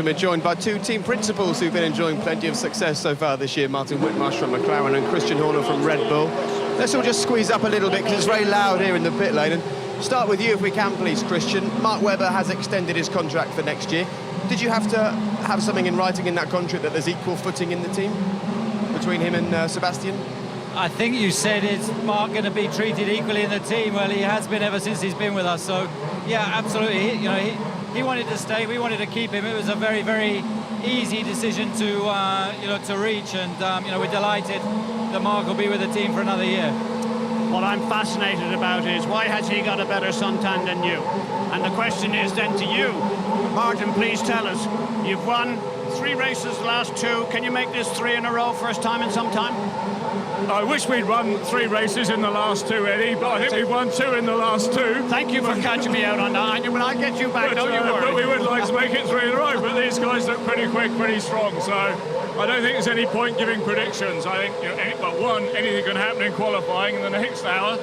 We're joined by two team principals who've been enjoying plenty of success so far this year, Martin Whitmarsh from McLaren and Christian Horner from Red Bull. Let's all just squeeze up a little bit because it's very loud here in the pit lane. And start with you if we can, please, Christian. Mark Webber has extended his contract for next year. Did you have to have something in writing in that contract that there's equal footing in the team between him and Sebastian? I think you said, is Mark going to be treated equally in the team? Well, he has been ever since he's been with us. So, yeah, absolutely. He wanted to stay. We wanted to keep him. It was a very, very easy decision to, to reach. And, we're delighted that Mark will be with the team for another year. What I'm fascinated about is why has he got a better suntan than you? And the question is then to you, Martin, please tell us, you've won 3 races the last 2. Can you make this 3 in a row, first time in some time? I wish we'd won 3 races in the last 2, Eddie, but I think we've won 2 in the last 2. Thank you for catching me out on that. When I get you back, don't you worry. But we would like to make it 3 in a row, but these guys look pretty quick, pretty strong, so I don't think there's any point giving predictions. I think, anything can happen in qualifying in the next hour.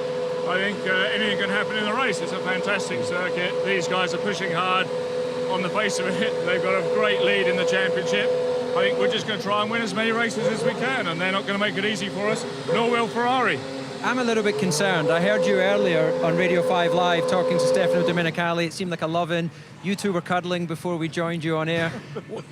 I think anything can happen in the race. It's a fantastic circuit. These guys are pushing hard on the face of it. They've got a great lead in the championship. I think we're just going to try and win as many races as we can, and they're not going to make it easy for us, nor will Ferrari. I'm a little bit concerned. I heard you earlier on Radio 5 Live talking to Stefano Domenicali. It seemed like a love-in. You two were cuddling before we joined you on air.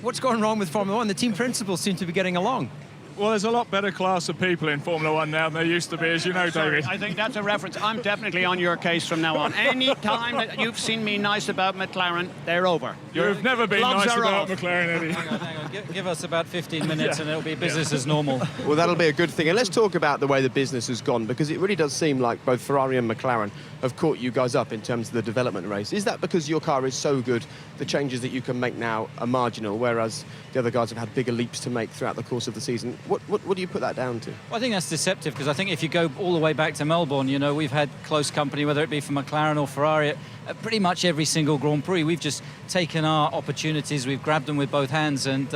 What's going wrong with Formula 1? The team principals seem to be getting along. Well, there's a lot better class of people in Formula 1 now than there used to be, as you know, David. I think that's a reference. I'm definitely on your case from now on. Any time that you've seen me nice about McLaren, they're over. You've never been nice about off. McLaren, Eddie. Hang on. Give us about 15 minutes and it'll be business as normal. Well, that'll be a good thing. And let's talk about the way the business has gone, because it really does seem like both Ferrari and McLaren have caught you guys up in terms of the development race. Is that because your car is so good, the changes that you can make now are marginal, whereas the other guys have had bigger leaps to make throughout the course of the season? What do you put that down to? Well, I think that's deceptive, because I think if you go all the way back to Melbourne, we've had close company, whether it be for McLaren or Ferrari, at pretty much every single Grand Prix. We've just taken our opportunities, we've grabbed them with both hands and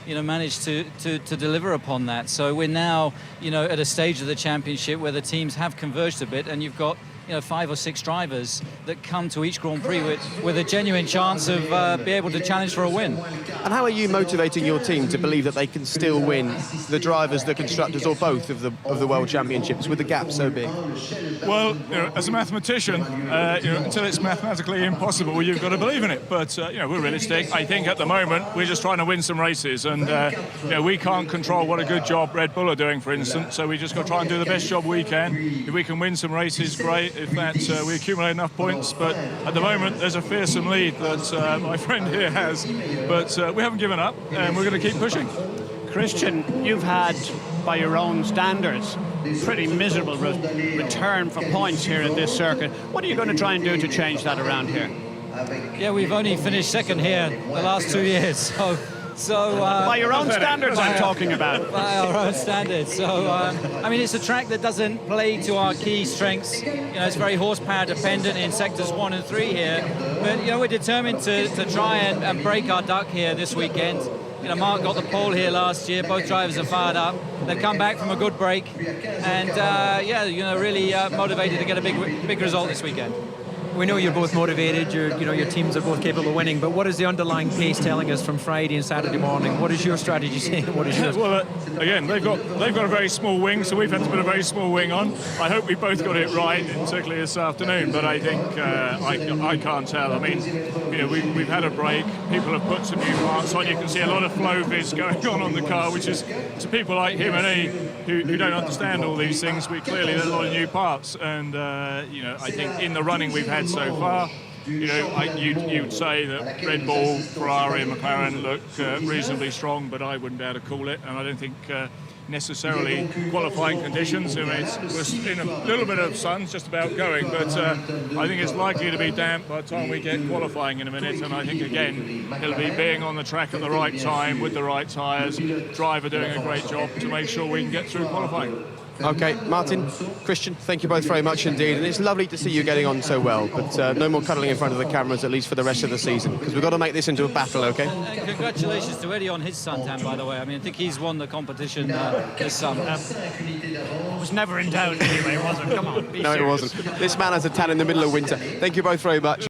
managed to deliver upon that. So we're now, at a stage of the championship where the teams have converged a bit, and you've got 5 or 6 drivers that come to each Grand Prix with a genuine chance of be able to challenge for a win. And how are you motivating your team to believe that they can still win, the drivers, the constructors, or both of the World Championships with the gap so big? Well, as a mathematician, until it's mathematically impossible, you've got to believe in it. But, we're realistic. I think at the moment, we're just trying to win some races. And, we can't control what a good job Red Bull are doing, for instance. So we just got to try and do the best job we can. If we can win some races, great. If we accumulate enough points, but at the moment there's a fearsome lead that my friend here has, but we haven't given up and we're going to keep pushing. Christian, you've had, by your own standards, pretty miserable return for points here at this circuit. What are you going to try and do to change that around here? Yeah, we've only finished second here the last 2 years, so by your own standards, I'm talking about. By our own standards. So, it's a track that doesn't play to our key strengths. It's very horsepower dependent in sectors 1 and 3 here. But, we're determined to try and break our duck here this weekend. Mark got the pole here last year. Both drivers are fired up. They've come back from a good break. And, really motivated to get a big result this weekend. We know you're both motivated, your teams are both capable of winning, but what is the underlying pace telling us from Friday and Saturday morning? What is your strategy saying? What is yours? Well, again, they've got a very small wing, so we've had to put a very small wing on. I hope we both got it right, particularly this afternoon, but I think I can't tell. We've had a break. People have put some new parts on. You can see a lot of flow viz going on the car, which is to people like him and me who don't understand all these things. Clearly there's a lot of new parts, and I think in the running we've had so far, you'd say that Red Bull, Ferrari and McLaren look reasonably strong, but I wouldn't dare to call it, and I don't think necessarily qualifying conditions. We're in a little bit of sun, just about going, but I think it's likely to be damp by the time we get qualifying in a minute, and I think again it'll be being on the track at the right time with the right tyres, driver doing a great job to make sure we can get through qualifying. OK, Martin, Christian, thank you both very much indeed. And it's lovely to see you getting on so well, but no more cuddling in front of the cameras, at least for the rest of the season, because we've got to make this into a battle, OK? And congratulations to Eddie on his suntan, by the way. I think he's won the competition this summer. It was never in doubt anyway, was it? Come on, be serious. No, it wasn't. This man has a tan in the middle of winter. Thank you both very much.